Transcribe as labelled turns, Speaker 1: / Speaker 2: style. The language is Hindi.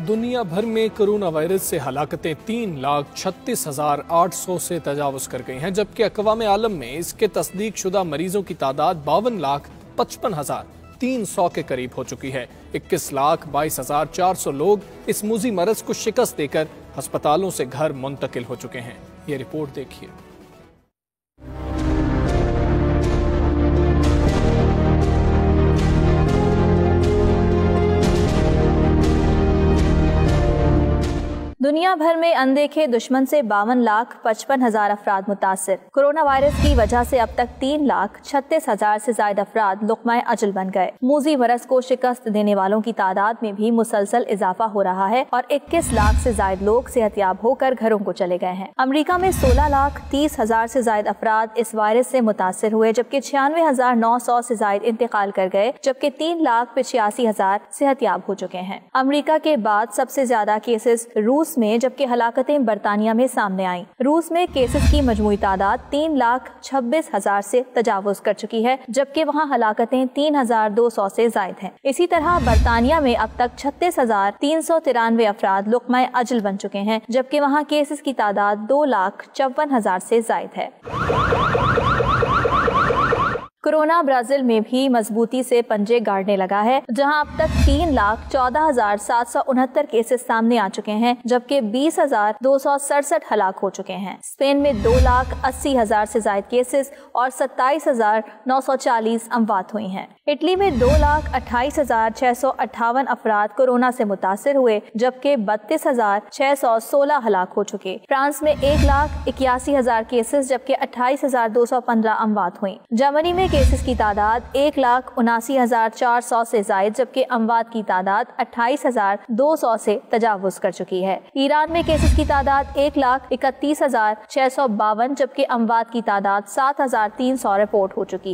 Speaker 1: दुनिया भर में कोरोना वायरस से हलाकतें 3,36,800 से तजावुज कर गई हैं, जबकि अक़वाम आलम में इसके तस्दीक शुदा मरीजों की तादाद 52,55,300 के करीब हो चुकी है। 21,22,400 लोग इस मूजी मरज को शिकस्त देकर अस्पतालों से घर मुंतकिल हो चुके हैं। ये रिपोर्ट देखिए।
Speaker 2: दुनिया भर में अनदेखे दुश्मन से 52,55,000 अफराद मुतासिर। कोरोना वायरस की वजह से अब तक 3,36,000 से ज्यादा अफराद लुक़मा अजल बन गए। मूजी वरस को शिकस्त देने वालों की तादाद में भी मुसलसल इजाफा हो रहा है और 21 लाख से ज्यादा लोग सेहतियाब होकर घरों को चले गए हैं। अमरीका में 16,30,000 से ज्यादा अफराद इस वायरस से मुतासिर हुए, जबकि 96,900 से ज्यादा इंतकाल कर गए, जबकि 3,85,000 सेहतियाब हो चुके हैं। अमरीका के बाद सबसे ज्यादा केसेस रूस में, जबकि हलाकतें बरतानिया में सामने आईं। रूस में केसेस की मजमूई तादाद 3,26,000 से तजावुज कर चुकी है, जबकि वहां हलाकतें 3,200 से ज्यादा हैं। इसी तरह बरतानिया में अब तक 36,393 अफराद लुक़मा अजल बन चुके हैं, जबकि वहां केसेस की तादाद 2,54,000 से ज्यादा है। कोरोना ब्राजील में भी मजबूती से पंजे गाड़ने लगा है, जहां अब तक 3,14,769 केसेस सामने आ चुके हैं, जबकि 20,267 हलाक हो चुके हैं। स्पेन में 2,80,000 से ज्यादा केसेस और 27,940 अमवात हुई हैं। इटली में 2,28,658 अफराद कोरोना से मुतासिर हुए, जबकि 32,616 हलाक हो चुके। फ्रांस में 1,81,000 केसेस, जबकि 28,215 अमवात हुई। जर्मनी में केसेस की तादाद 1,79,400 से ज्यादा, जबकि अमवात की तादाद 28,200 से तजावुज कर चुकी है। ईरान में केसेस की तादाद 1,31,652, जबकि अमवात की तादाद 7,300 रिपोर्ट हो चुकी है।